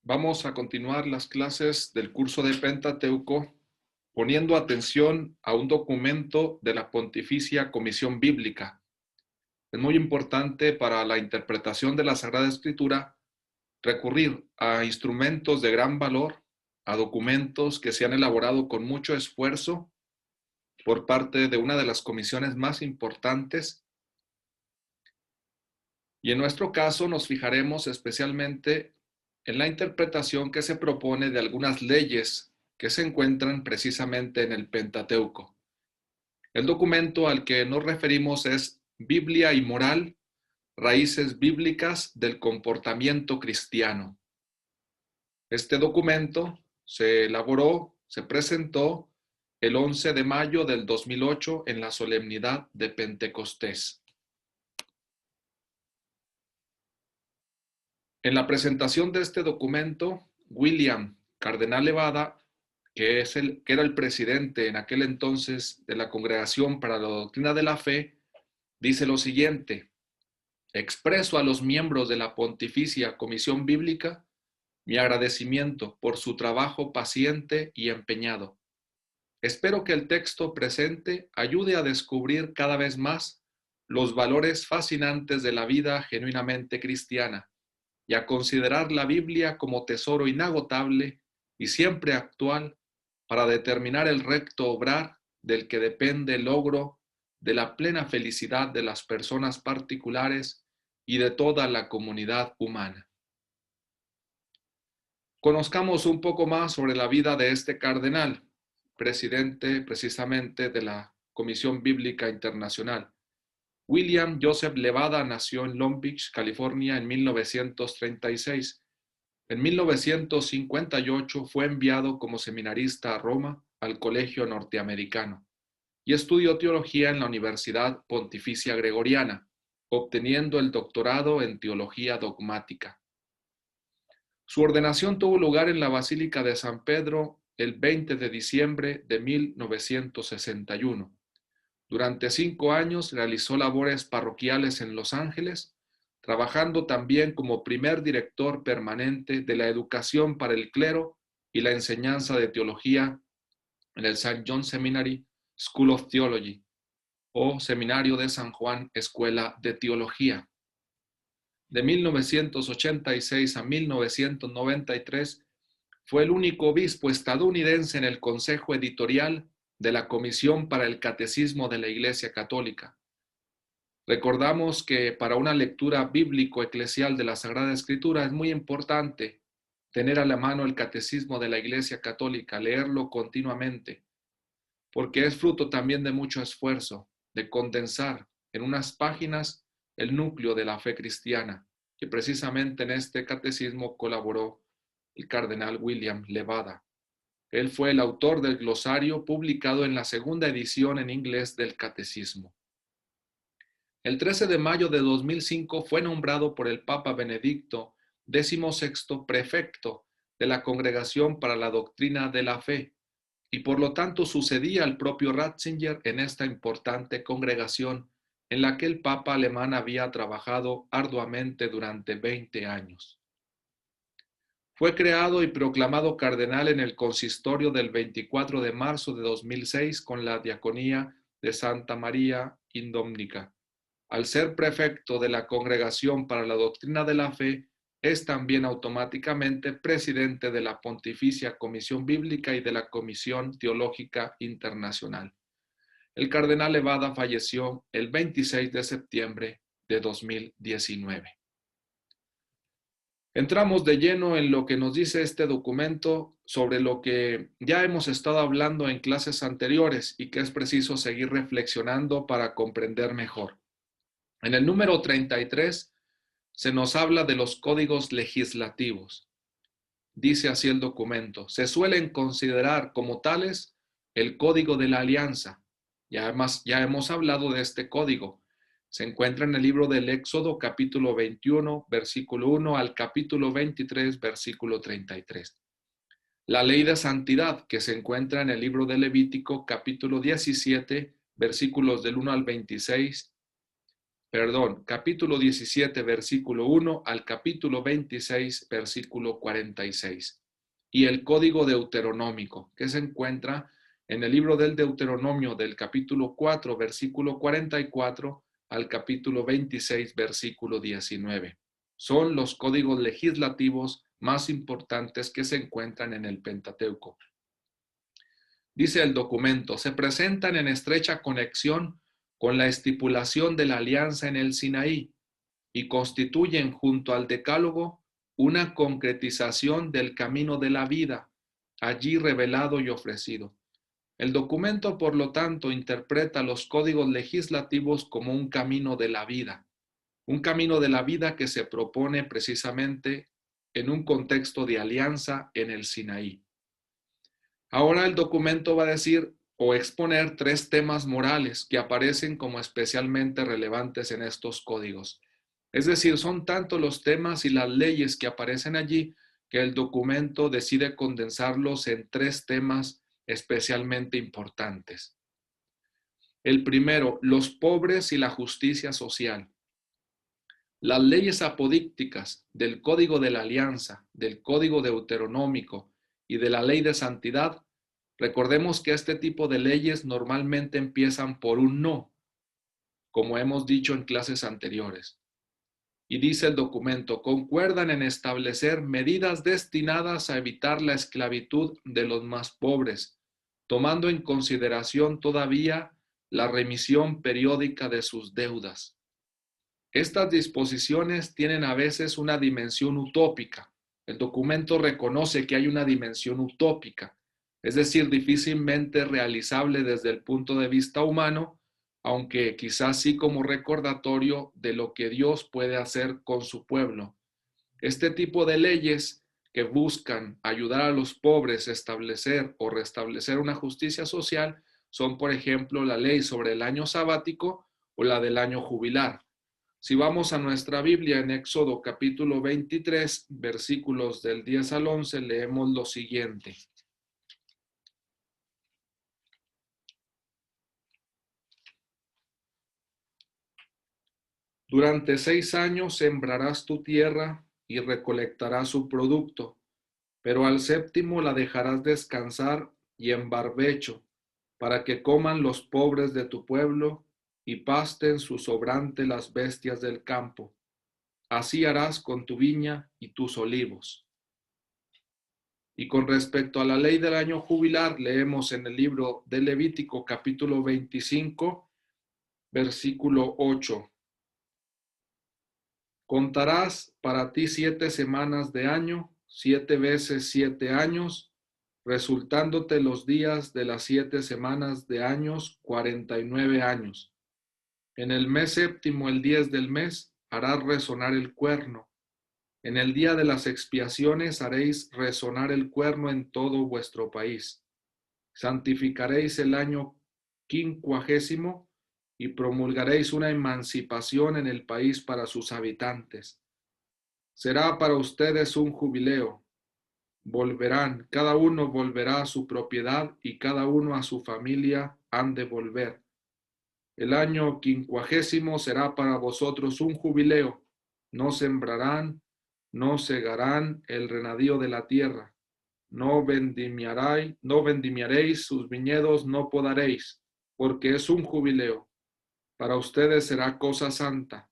Vamos a continuar las clases del curso de Pentateuco poniendo atención a un documento de la Pontificia Comisión Bíblica. Es muy importante para la interpretación de la Sagrada Escritura recurrir a instrumentos de gran valor, a documentos que se han elaborado con mucho esfuerzo por parte de una de las comisiones más importantes. Y en nuestro caso nos fijaremos especialmente en la interpretación que se propone de algunas leyes que se encuentran precisamente en el Pentateuco. El documento al que nos referimos es Biblia y Moral, raíces bíblicas del comportamiento cristiano. Este documento se elaboró, se presentó el 11 de mayo del 2008 en la solemnidad de Pentecostés. En la presentación de este documento, William Cardenal Levada, que era el presidente en aquel entonces de la Congregación para la Doctrina de la Fe, dice lo siguiente: expreso a los miembros de la Pontificia Comisión Bíblica mi agradecimiento por su trabajo paciente y empeñado. Espero que el texto presente ayude a descubrir cada vez más los valores fascinantes de la vida genuinamente cristiana y a considerar la Biblia como tesoro inagotable y siempre actual para determinar el recto obrar del que depende el logro de la plena felicidad de las personas particulares y de toda la comunidad humana. Conozcamos un poco más sobre la vida de este cardenal, presidente precisamente de la Comisión Bíblica Internacional. William Joseph Levada nació en Long Beach, California, en 1936. En 1958 fue enviado como seminarista a Roma, al Colegio Norteamericano, y estudió teología en la Universidad Pontificia Gregoriana, obteniendo el doctorado en teología dogmática. Su ordenación tuvo lugar en la Basílica de San Pedro el 20 de diciembre de 1961. Durante 5 años realizó labores parroquiales en Los Ángeles, trabajando también como primer director permanente de la educación para el clero y la enseñanza de teología en el St. John Seminary School of Theology o Seminario de San Juan Escuela de Teología. De 1986 a 1993 fue el único obispo estadounidense en el Consejo Editorial de la Comisión para el Catecismo de la Iglesia Católica. Recordamos que para una lectura bíblico-eclesial de la Sagrada Escritura es muy importante tener a la mano el Catecismo de la Iglesia Católica, leerlo continuamente, porque es fruto también de mucho esfuerzo, de condensar en unas páginas el núcleo de la fe cristiana, que precisamente en este catecismo colaboró el cardenal William Levada. Él fue el autor del glosario publicado en la segunda edición en inglés del catecismo. El 13 de mayo de 2005 fue nombrado por el Papa Benedicto XVI prefecto de la Congregación para la Doctrina de la Fe y por lo tanto sucedía al propio Ratzinger en esta importante congregación en la que el Papa alemán había trabajado arduamente durante 20 años. Fue creado y proclamado cardenal en el consistorio del 24 de marzo de 2006 con la diaconía de Santa María Indómnica. Al ser prefecto de la Congregación para la Doctrina de la Fe, es también automáticamente presidente de la Pontificia Comisión Bíblica y de la Comisión Teológica Internacional. El cardenal Levada falleció el 26 de septiembre de 2019. Entramos de lleno en lo que nos dice este documento sobre lo que ya hemos estado hablando en clases anteriores y que es preciso seguir reflexionando para comprender mejor. En el número 33 se nos habla de los códigos legislativos. Dice así el documento: se suelen considerar como tales el Código de la Alianza. Ya hemos hablado de este código. Se encuentra en el libro del Éxodo, capítulo 21, versículo 1 al capítulo 23, versículo 33. La ley de santidad, que se encuentra en el libro de Levítico, capítulo 17, versículos del 1 al 26, capítulo 17, versículo 1 al capítulo 26, versículo 46. Y el código deuteronómico, que se encuentra en el libro del Deuteronomio del capítulo 4, versículo 44 al capítulo 26, versículo 19. Son los códigos legislativos más importantes que se encuentran en el Pentateuco. Dice el documento, se presentan en estrecha conexión con la estipulación de la alianza en el Sinaí y constituyen junto al Decálogo una concretización del camino de la vida, allí revelado y ofrecido. El documento, por lo tanto, interpreta los códigos legislativos como un camino de la vida que se propone precisamente en un contexto de alianza en el Sinaí. Ahora el documento va a decir o exponer 3 temas morales que aparecen como especialmente relevantes en estos códigos. Es decir, son tanto los temas y las leyes que aparecen allí que el documento decide condensarlos en 3 temas especialmente importantes. El primero, los pobres y la justicia social. Las leyes apodícticas del Código de la Alianza, del Código Deuteronómico y de la Ley de Santidad, recordemos que este tipo de leyes normalmente empiezan por un no, como hemos dicho en clases anteriores. Y dice el documento, concuerdan en establecer medidas destinadas a evitar la esclavitud de los más pobres, tomando en consideración todavía la remisión periódica de sus deudas. Estas disposiciones tienen a veces una dimensión utópica. El documento reconoce que hay una dimensión utópica, es decir, difícilmente realizable desde el punto de vista humano, aunque quizás sí como recordatorio de lo que Dios puede hacer con su pueblo. Este tipo de leyes que buscan ayudar a los pobres a establecer o restablecer una justicia social son, por ejemplo, la ley sobre el año sabático o la del año jubilar. Si vamos a nuestra Biblia en Éxodo capítulo 23, versículos del 10 al 11, leemos lo siguiente. Durante 6 años sembrarás tu tierra y recolectarás su producto, pero al 7º la dejarás descansar y en barbecho, para que coman los pobres de tu pueblo y pasten su sobrante las bestias del campo. Así harás con tu viña y tus olivos. Y con respecto a la ley del año jubilar, leemos en el libro de Levítico capítulo 25, versículo 8. Contarás para ti 7 semanas de año, 7 veces 7 años, resultándote los días de las 7 semanas de años 49 años. En el mes 7º, el 10 del mes, harás resonar el cuerno. En el día de las expiaciones haréis resonar el cuerno en todo vuestro país. Santificaréis el año 50 y promulgaréis una emancipación en el país para sus habitantes. Será para ustedes un jubileo. Volverán, cada uno volverá a su propiedad y cada uno a su familia han de volver. El año 50 será para vosotros un jubileo. No sembrarán, no segarán el regadío de la tierra. No vendimiaréis sus viñedos, no podaréis, porque es un jubileo. Para ustedes será cosa santa.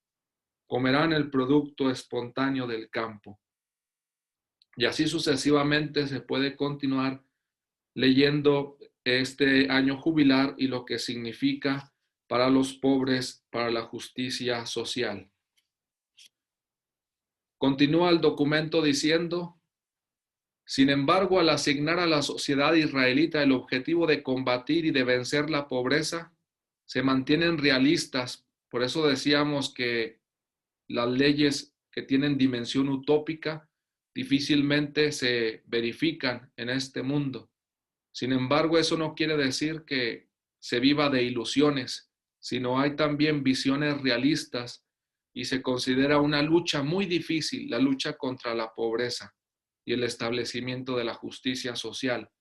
Comerán el producto espontáneo del campo. Y así sucesivamente se puede continuar leyendo este año jubilar y lo que significa para los pobres, para la justicia social. Continúa el documento diciendo, sin embargo, al asignar a la sociedad israelita el objetivo de combatir y de vencer la pobreza, se mantienen realistas. Por eso decíamos que las leyes que tienen dimensión utópica difícilmente se verifican en este mundo. Sin embargo, eso no quiere decir que se viva de ilusiones, sino hay también visiones realistas y se considera una lucha muy difícil, la lucha contra la pobreza y el establecimiento de la justicia social.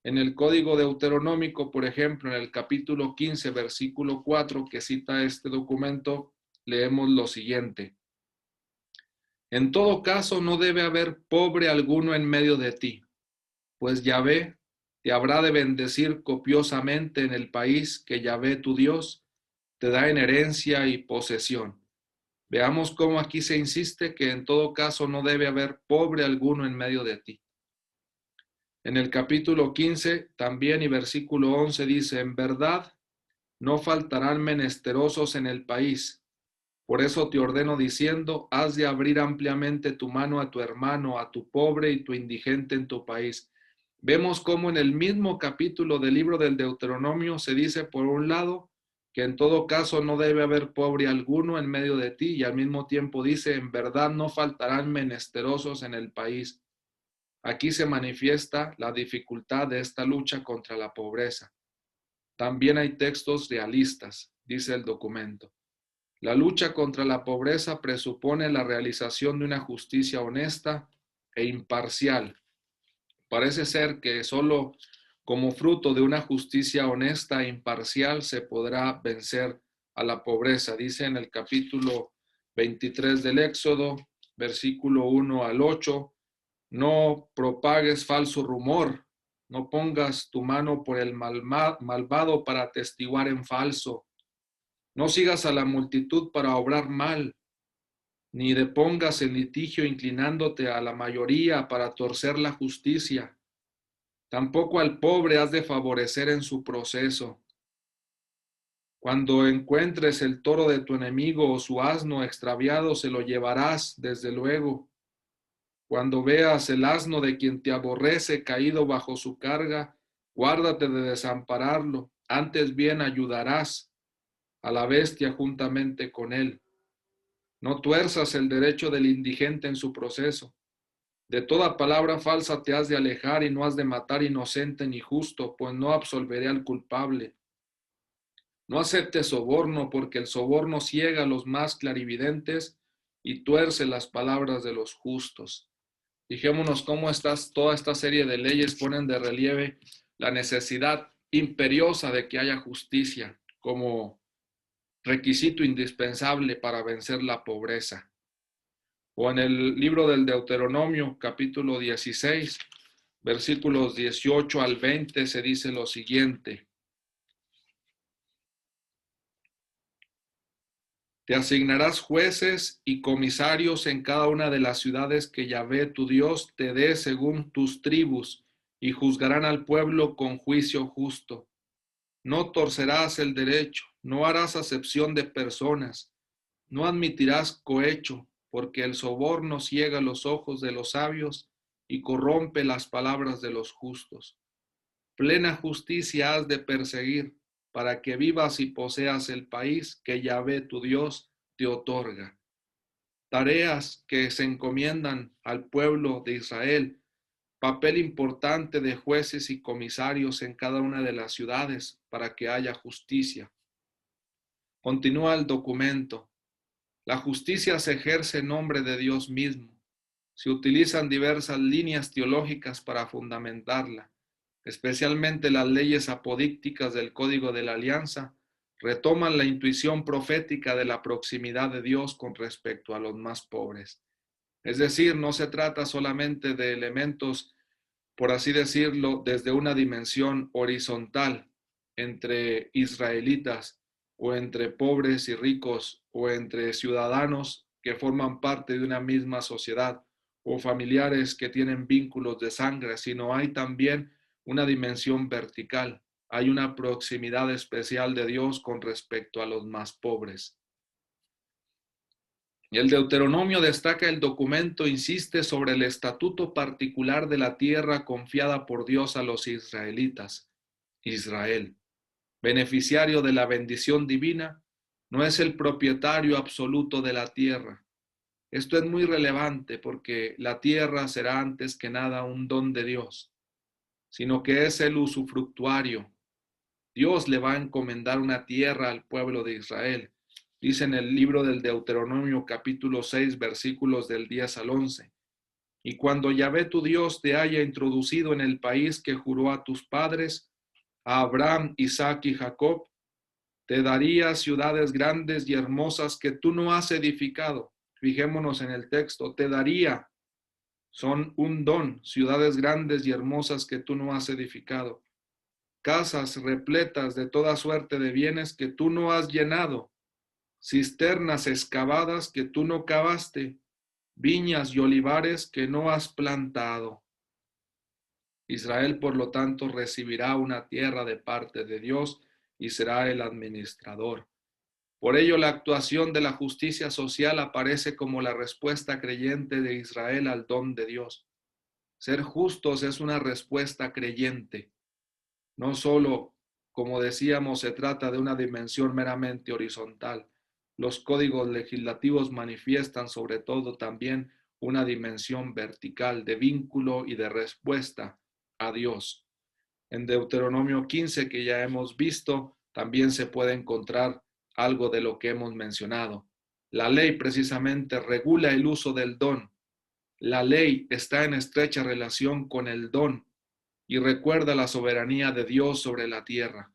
En el Código Deuteronómico, por ejemplo, en el capítulo 15, versículo 4, que cita este documento, leemos lo siguiente. En todo caso, no debe haber pobre alguno en medio de ti, pues Yahvé te habrá de bendecir copiosamente en el país que Yahvé tu Dios te da en herencia y posesión. Veamos cómo aquí se insiste que en todo caso no debe haber pobre alguno en medio de ti. En el capítulo 15 también y versículo 11 dice, en verdad no faltarán menesterosos en el país. Por eso te ordeno diciendo, has de abrir ampliamente tu mano a tu hermano, a tu pobre y tu indigente en tu país. Vemos cómo en el mismo capítulo del libro del Deuteronomio se dice, por un lado, que en todo caso no debe haber pobre alguno en medio de ti, y al mismo tiempo dice, en verdad no faltarán menesterosos en el país. Aquí se manifiesta la dificultad de esta lucha contra la pobreza. También hay textos realistas, dice el documento. La lucha contra la pobreza presupone la realización de una justicia honesta e imparcial. Parece ser que solo como fruto de una justicia honesta e imparcial se podrá vencer a la pobreza. Dice en el capítulo 23 del Éxodo, versículo 1 al 8, no propagues falso rumor, no pongas tu mano por el malvado para atestiguar en falso. No sigas a la multitud para obrar mal, ni depongas en litigio inclinándote a la mayoría para torcer la justicia. Tampoco al pobre has de favorecer en su proceso. Cuando encuentres el toro de tu enemigo o su asno extraviado, se lo llevarás, desde luego. Cuando veas el asno de quien te aborrece caído bajo su carga, guárdate de desampararlo, antes bien ayudarás a la bestia juntamente con él. No tuerzas el derecho del indigente en su proceso. De toda palabra falsa te has de alejar y no has de matar inocente ni justo, pues no absolveré al culpable. No aceptes soborno, porque el soborno ciega a los más clarividentes y tuerce las palabras de los justos. Fijémonos cómo toda esta serie de leyes ponen de relieve la necesidad imperiosa de que haya justicia como requisito indispensable para vencer la pobreza. O en el libro del Deuteronomio, capítulo 16, versículos 18 al 20, se dice lo siguiente. Te asignarás jueces y comisarios en cada una de las ciudades que Yahvé tu Dios te dé según tus tribus, y juzgarán al pueblo con juicio justo. No torcerás el derecho, no harás acepción de personas, no admitirás cohecho, porque el soborno ciega los ojos de los sabios y corrompe las palabras de los justos. Plena justicia has de perseguir, para que vivas y poseas el país que Yahvé tu Dios te otorga. Tareas que se encomiendan al pueblo de Israel, papel importante de jueces y comisarios en cada una de las ciudades para que haya justicia. Continúa el documento. La justicia se ejerce en nombre de Dios mismo. Se utilizan diversas líneas teológicas para fundamentarla. Especialmente las leyes apodícticas del Código de la Alianza retoman la intuición profética de la proximidad de Dios con respecto a los más pobres. Es decir, no se trata solamente de elementos, por así decirlo, desde una dimensión horizontal entre israelitas o entre pobres y ricos o entre ciudadanos que forman parte de una misma sociedad o familiares que tienen vínculos de sangre, sino hay también una dimensión vertical. Hay una proximidad especial de Dios con respecto a los más pobres. Y el Deuteronomio destaca el documento, insiste sobre el estatuto particular de la tierra confiada por Dios a los israelitas. Israel, beneficiario de la bendición divina, no es el propietario absoluto de la tierra. Esto es muy relevante porque la tierra será antes que nada un don de Dios, sino que es el usufructuario. Dios le va a encomendar una tierra al pueblo de Israel. Dice en el libro del Deuteronomio capítulo 6 versículos del 10 al 11. Y cuando Yahvé tu Dios te haya introducido en el país que juró a tus padres, a Abraham, Isaac y Jacob, Te daría ciudades grandes y hermosas que tú no has edificado. Fijémonos en el texto, te daría, son un don, ciudades grandes y hermosas que tú no has edificado. Casas repletas de toda suerte de bienes que tú no has llenado. Cisternas excavadas que tú no cavaste. Viñas y olivares que no has plantado. Israel, por lo tanto, recibirá una tierra de parte de Dios y será el administrador. Por ello, la actuación de la justicia social aparece como la respuesta creyente de Israel al don de Dios. Ser justos es una respuesta creyente. No solo, como decíamos, se trata de una dimensión meramente horizontal. Los códigos legislativos manifiestan sobre todo también una dimensión vertical de vínculo y de respuesta a Dios. En Deuteronomio 15, que ya hemos visto, también se puede encontrar algo de lo que hemos mencionado. La ley precisamente regula el uso del don. La ley está en estrecha relación con el don y recuerda la soberanía de Dios sobre la tierra.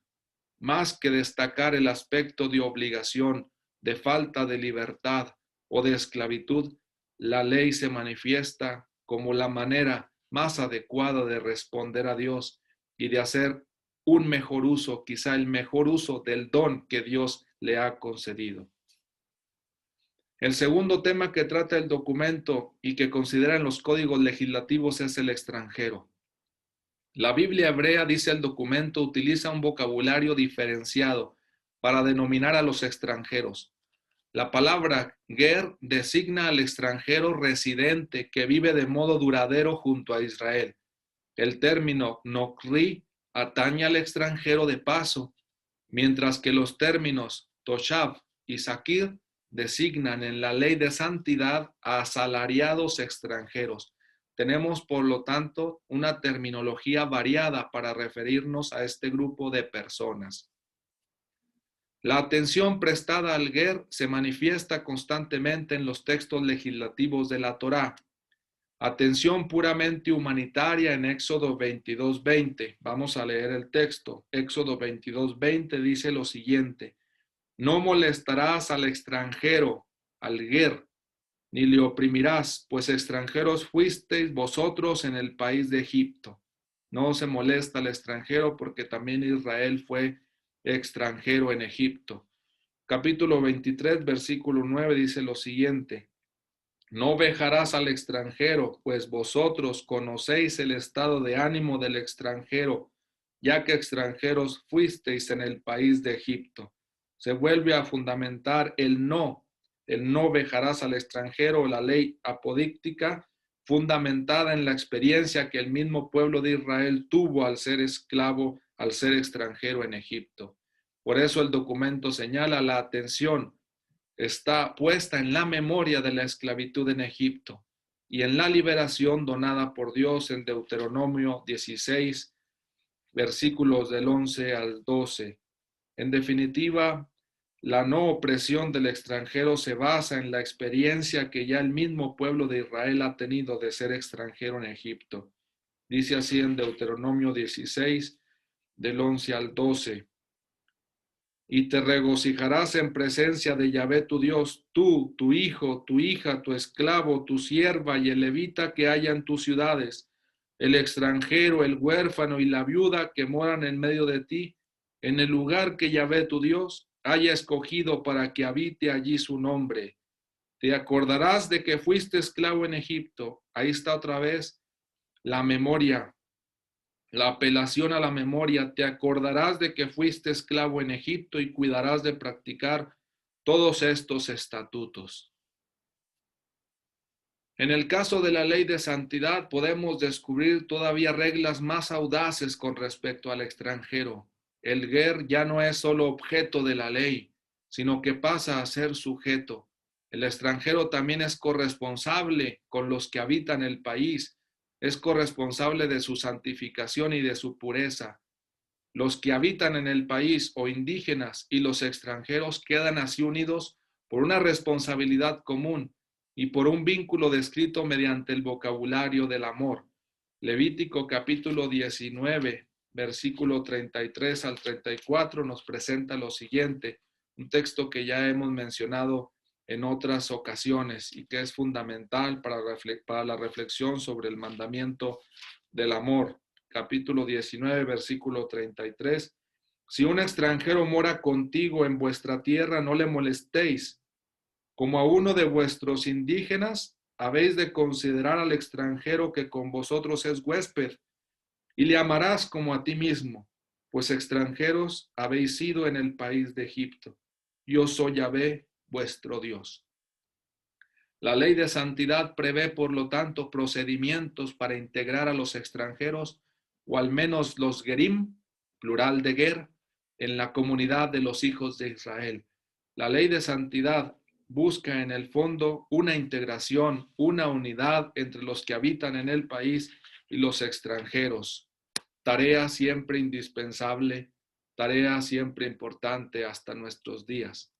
Más que destacar el aspecto de obligación, de falta de libertad o de esclavitud, la ley se manifiesta como la manera más adecuada de responder a Dios y de hacer un mejor uso, quizá el mejor uso del don que Dios le ha concedido. El segundo tema que trata el documento y que consideran los códigos legislativos es el extranjero. La Biblia hebrea, dice el documento, utiliza un vocabulario diferenciado para denominar a los extranjeros. La palabra ger designa al extranjero residente que vive de modo duradero junto a Israel. El término nokri atañe al extranjero de paso, mientras que los términos toshav y sakir designan en la ley de santidad a asalariados extranjeros. Tenemos, por lo tanto, una terminología variada para referirnos a este grupo de personas. La atención prestada al ger se manifiesta constantemente en los textos legislativos de la Torá. Atención puramente humanitaria en Éxodo 22:20. Vamos a leer el texto. Éxodo 22:20 dice lo siguiente: no molestarás al extranjero, al ger, ni le oprimirás, pues extranjeros fuisteis vosotros en el país de Egipto. No se molesta al extranjero porque también Israel fue extranjero en Egipto. Capítulo 23, versículo 9 dice lo siguiente: no vejarás al extranjero, pues vosotros conocéis el estado de ánimo del extranjero, ya que extranjeros fuisteis en el país de Egipto. Se vuelve a fundamentar el no vejarás al extranjero, la ley apodíctica, fundamentada en la experiencia que el mismo pueblo de Israel tuvo al ser esclavo, al ser extranjero en Egipto. Por eso el documento señala la atención está puesta en la memoria de la esclavitud en Egipto y en la liberación donada por Dios en Deuteronomio 16, versículos del 11 al 12. En definitiva, la no opresión del extranjero se basa en la experiencia que ya el mismo pueblo de Israel ha tenido de ser extranjero en Egipto. Dice así en Deuteronomio 16, del 11 al 12. Y te regocijarás en presencia de Yahvé tu Dios, tú, tu hijo, tu hija, tu esclavo, tu sierva y el levita que haya en tus ciudades, el extranjero, el huérfano y la viuda que moran en medio de ti, en el lugar que Yahvé tu Dios haya escogido para que habite allí su nombre. Te acordarás de que fuiste esclavo en Egipto. Ahí está otra vez la memoria. La apelación a la memoria, te acordarás de que fuiste esclavo en Egipto y cuidarás de practicar todos estos estatutos. En el caso de la ley de santidad podemos descubrir todavía reglas más audaces con respecto al extranjero. El ger ya no es solo objeto de la ley, sino que pasa a ser sujeto. El extranjero también es corresponsable con los que habitan el país, es corresponsable de su santificación y de su pureza. Los que habitan en el país o indígenas y los extranjeros quedan así unidos por una responsabilidad común y por un vínculo descrito mediante el vocabulario del amor. Levítico capítulo 19, versículo 33 al 34, nos presenta lo siguiente, un texto que ya hemos mencionado en otras ocasiones y que es fundamental para la reflexión sobre el mandamiento del amor. Capítulo 19, versículo 33. Si un extranjero mora contigo en vuestra tierra, no le molestéis. Como a uno de vuestros indígenas, habéis de considerar al extranjero que con vosotros es huésped, y le amarás como a ti mismo, pues extranjeros habéis sido en el país de Egipto. Yo soy Yahvé, vuestro Dios. La ley de santidad prevé, por lo tanto, procedimientos para integrar a los extranjeros, o al menos los gerim, plural de ger, en la comunidad de los hijos de Israel. La ley de santidad busca en el fondo una integración, una unidad entre los que habitan en el país y los extranjeros. Tarea siempre indispensable, tarea siempre importante hasta nuestros días.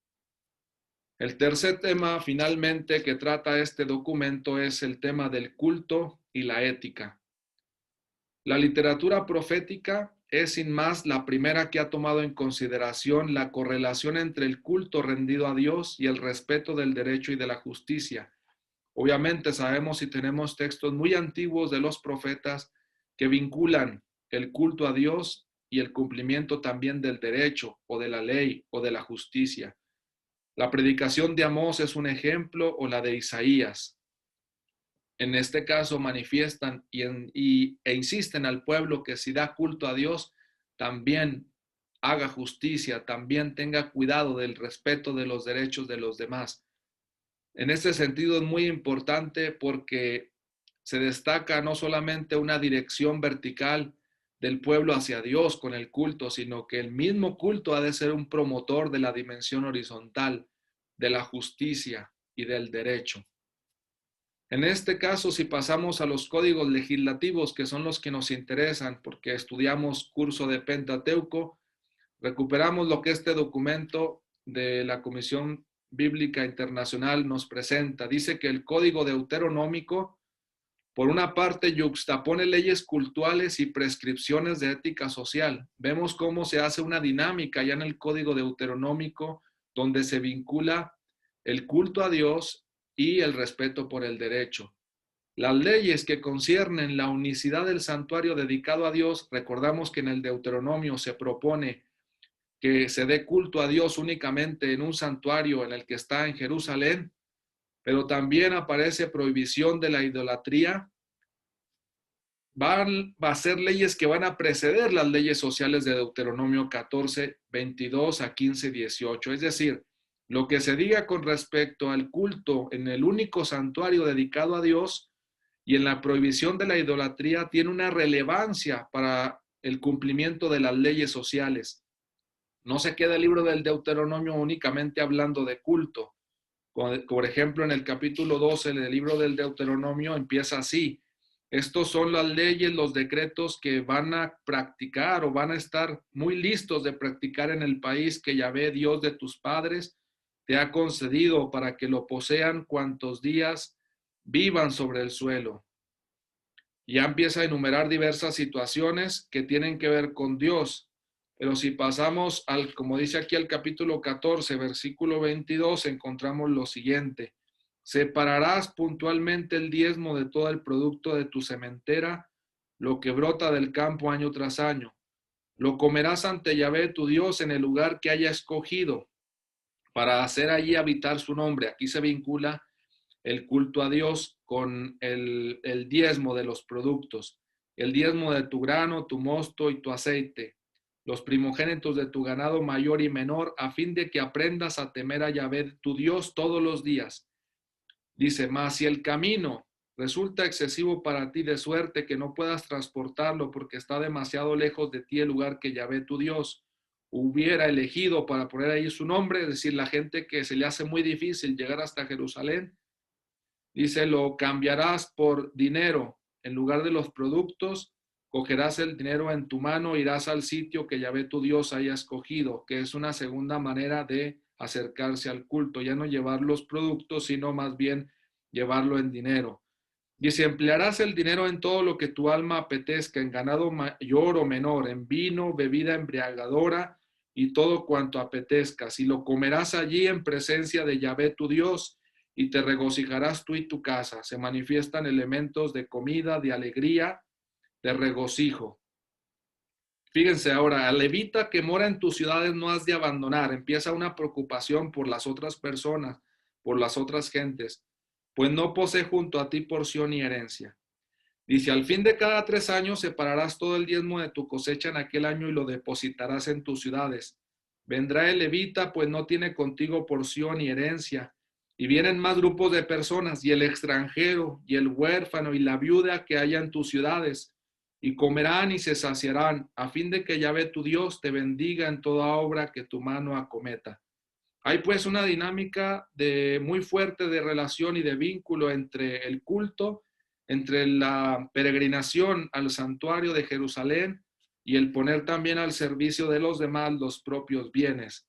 El tercer tema, finalmente, que trata este documento es el tema del culto y la ética. La literatura profética es sin más la primera que ha tomado en consideración la correlación entre el culto rendido a Dios y el respeto del derecho y de la justicia. Obviamente sabemos y tenemos textos muy antiguos de los profetas que vinculan el culto a Dios y el cumplimiento también del derecho o de la ley o de la justicia. La predicación de Amós es un ejemplo, o la de Isaías. En este caso manifiestan e insisten al pueblo que si da culto a Dios, también haga justicia, también tenga cuidado del respeto de los derechos de los demás. En este sentido es muy importante porque se destaca no solamente una dirección vertical del pueblo hacia Dios con el culto, sino que el mismo culto ha de ser un promotor de la dimensión horizontal, de la justicia y del derecho. En este caso, si pasamos a los códigos legislativos, que son los que nos interesan porque estudiamos curso de Pentateuco, recuperamos lo que este documento de la Comisión Bíblica Internacional nos presenta. Dice que el Código Deuteronómico, por una parte, yuxtapone leyes cultuales y prescripciones de ética social. Vemos cómo se hace una dinámica ya en el Código Deuteronómico donde se vincula el culto a Dios y el respeto por el derecho. Las leyes que conciernen la unicidad del santuario dedicado a Dios, recordamos que en el Deuteronomio se propone que se dé culto a Dios únicamente en un santuario en el que está en Jerusalén, pero también aparece prohibición de la idolatría. Van a ser leyes que van a preceder las leyes sociales de Deuteronomio 14, 22 a 15, 18. Es decir, lo que se diga con respecto al culto en el único santuario dedicado a Dios y en la prohibición de la idolatría tiene una relevancia para el cumplimiento de las leyes sociales. No se queda el libro del Deuteronomio únicamente hablando de culto. Por ejemplo, en el capítulo 12 del libro del Deuteronomio empieza así: estos son las leyes, los decretos que van a practicar o van a estar muy listos de practicar en el país que Yahvé, Dios de tus padres, te ha concedido para que lo posean cuantos días vivan sobre el suelo. Ya empieza a enumerar diversas situaciones que tienen que ver con Dios. Pero si pasamos como dice aquí, al capítulo 14, versículo 22, encontramos lo siguiente: separarás puntualmente el diezmo de todo el producto de tu sementera, lo que brota del campo año tras año. Lo comerás ante Yahvé tu Dios en el lugar que haya escogido para hacer allí habitar su nombre. Aquí se vincula el culto a Dios con el diezmo de los productos, el diezmo de tu grano, tu mosto y tu aceite, los primogénitos de tu ganado mayor y menor, a fin de que aprendas a temer a Yahvé tu Dios todos los días. Dice, mas si el camino resulta excesivo para ti, de suerte que no puedas transportarlo porque está demasiado lejos de ti el lugar que Yahvé tu Dios hubiera elegido para poner ahí su nombre, es decir, la gente que se le hace muy difícil llegar hasta Jerusalén, dice, lo cambiarás por dinero. En lugar de los productos, cogerás el dinero en tu mano, irás al sitio que Yahvé tu Dios haya escogido, que es una segunda manera de acercarse al culto, ya no llevar los productos, sino más bien llevarlo en dinero. Dice, emplearás el dinero en todo lo que tu alma apetezca, en ganado mayor o menor, en vino, bebida embriagadora y todo cuanto apetezcas, y lo comerás allí en presencia de Yahvé tu Dios, y te regocijarás tú y tu casa. Se manifiestan elementos de comida, de alegría, de regocijo. Fíjense ahora, al levita que mora en tus ciudades no has de abandonar. Empieza una preocupación por las otras personas, por las otras gentes, pues no posee junto a ti porción ni herencia. Dice, al fin de cada 3 años separarás todo el diezmo de tu cosecha en aquel año y lo depositarás en tus ciudades. Vendrá el levita, pues no tiene contigo porción ni herencia. Y vienen más grupos de personas, y el extranjero, y el huérfano, y la viuda que haya en tus ciudades, y comerán y se saciarán, a fin de que Yahvé tu Dios te bendiga en toda obra que tu mano acometa. Hay pues una dinámica muy fuerte de relación y de vínculo entre el culto, entre la peregrinación al santuario de Jerusalén y el poner también al servicio de los demás los propios bienes.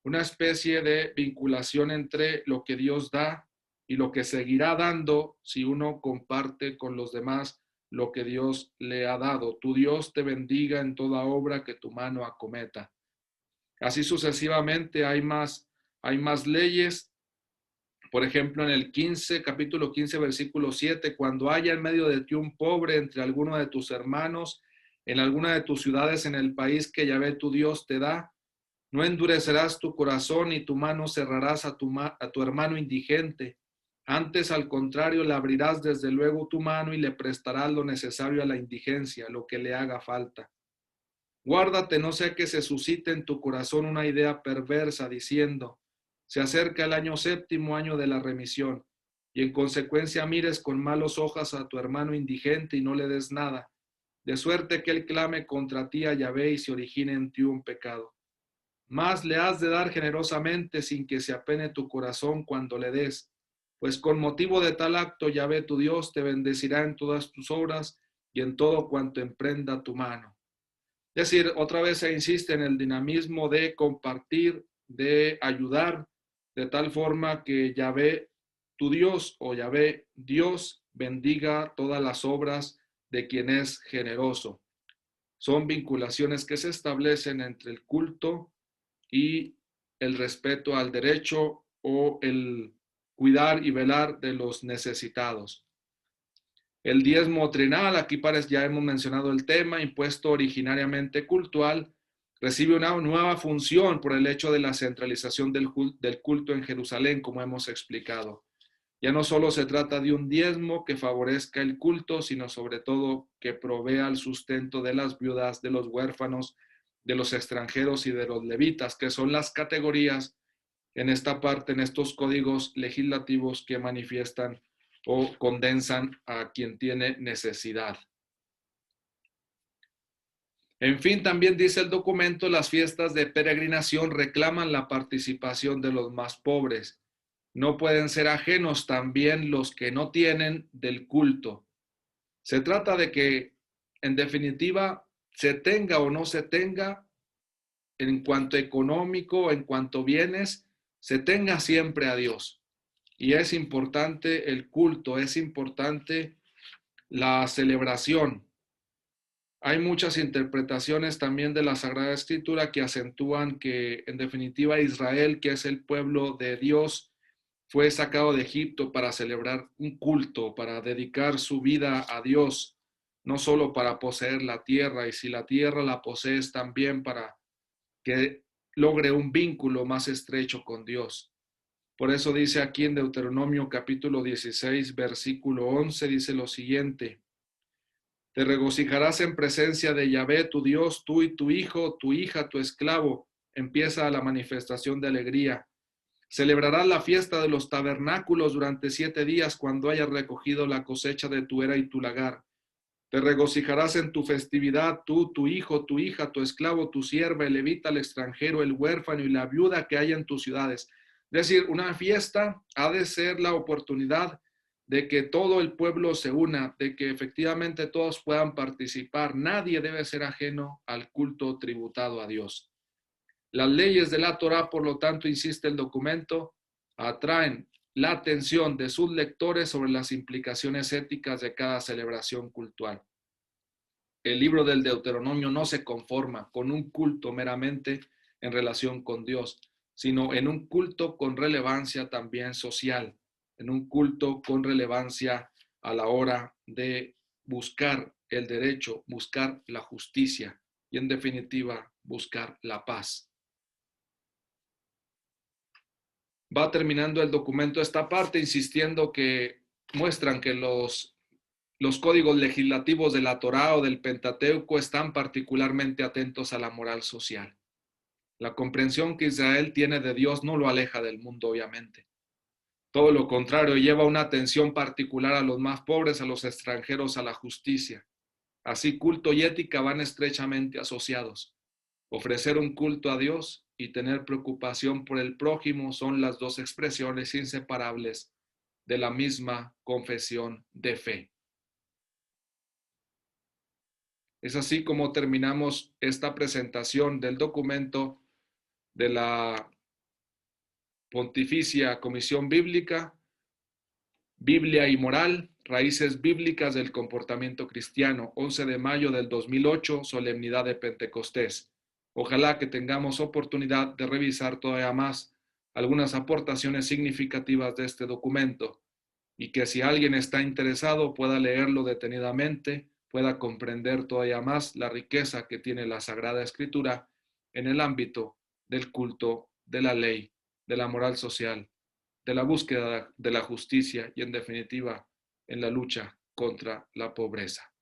Una especie de vinculación entre lo que Dios da y lo que seguirá dando si uno comparte con los demás lo que Dios le ha dado. Tu Dios te bendiga en toda obra que tu mano acometa. Así sucesivamente hay más leyes. Por ejemplo, en el capítulo 15, versículo 7, cuando haya en medio de ti un pobre entre alguno de tus hermanos, en alguna de tus ciudades en el país que Yahvé tu Dios te da, no endurecerás tu corazón ni tu mano cerrarás a tu hermano indigente. Antes, al contrario, le abrirás desde luego tu mano y le prestarás lo necesario a la indigencia, lo que le haga falta. Guárdate, no sea que se suscite en tu corazón una idea perversa diciendo, se acerca el año séptimo, año de la remisión, y en consecuencia mires con malos ojos a tu hermano indigente y no le des nada, de suerte que él clame contra ti a Yahvé y se origine en ti un pecado. Más le has de dar generosamente sin que se apene tu corazón cuando le des, pues con motivo de tal acto Yahvé tu Dios te bendecirá en todas tus obras y en todo cuanto emprenda tu mano. Es decir, otra vez se insiste en el dinamismo de compartir, de ayudar, de tal forma que Yahvé tu Dios o Yahvé Dios bendiga todas las obras de quien es generoso. Son vinculaciones que se establecen entre el culto y el respeto al derecho o el cuidar y velar de los necesitados. El diezmo trinal, aquí ya hemos mencionado el tema, impuesto originariamente cultual, recibe una nueva función por el hecho de la centralización del culto en Jerusalén, como hemos explicado. Ya no solo se trata de un diezmo que favorezca el culto, sino sobre todo que provea el sustento de las viudas, de los huérfanos, de los extranjeros y de los levitas, que son las categorías en esta parte, en estos códigos legislativos que manifiestan o condensan a quien tiene necesidad. En fin, también dice el documento, las fiestas de peregrinación reclaman la participación de los más pobres. No pueden ser ajenos también los que no tienen del culto. Se trata de que, en definitiva, se tenga o no se tenga, en cuanto económico, en cuanto bienes, se tenga siempre a Dios. Y es importante el culto, es importante la celebración. Hay muchas interpretaciones también de la Sagrada Escritura que acentúan que, en definitiva, Israel, que es el pueblo de Dios, fue sacado de Egipto para celebrar un culto, para dedicar su vida a Dios, no solo para poseer la tierra, y si la tierra la posees también para que logre un vínculo más estrecho con Dios. Por eso dice aquí en Deuteronomio capítulo 16, versículo 11, dice lo siguiente: te regocijarás en presencia de Yahvé, tu Dios, tú y tu hijo, tu hija, tu esclavo. Empieza la manifestación de alegría. Celebrarás la fiesta de los tabernáculos durante 7 días cuando hayas recogido la cosecha de tu era y tu lagar. Te regocijarás en tu festividad, tú, tu hijo, tu hija, tu esclavo, tu sierva, el levita, el extranjero, el huérfano y la viuda que haya en tus ciudades. Es decir, una fiesta ha de ser la oportunidad de que todo el pueblo se una, de que efectivamente todos puedan participar. Nadie debe ser ajeno al culto tributado a Dios. Las leyes de la Torá, por lo tanto, insiste el documento, atraen la atención de sus lectores sobre las implicaciones éticas de cada celebración cultural. El libro del Deuteronomio no se conforma con un culto meramente en relación con Dios, sino en un culto con relevancia también social, en un culto con relevancia a la hora de buscar el derecho, buscar la justicia y en definitiva buscar la paz. Va terminando el documento esta parte insistiendo que muestran que los códigos legislativos de la Torá o del Pentateuco están particularmente atentos a la moral social. La comprensión que Israel tiene de Dios no lo aleja del mundo, obviamente. Todo lo contrario, lleva una atención particular a los más pobres, a los extranjeros, a la justicia. Así, culto y ética van estrechamente asociados. Ofrecer un culto a Dios y tener preocupación por el prójimo son las dos expresiones inseparables de la misma confesión de fe. Es así como terminamos esta presentación del documento de la Pontificia Comisión Bíblica, Biblia y Moral, Raíces Bíblicas del Comportamiento Cristiano, 11 de mayo del 2008, Solemnidad de Pentecostés. Ojalá que tengamos oportunidad de revisar todavía más algunas aportaciones significativas de este documento y que si alguien está interesado pueda leerlo detenidamente, pueda comprender todavía más la riqueza que tiene la Sagrada Escritura en el ámbito del culto, de la ley, de la moral social, de la búsqueda de la justicia y en definitiva en la lucha contra la pobreza.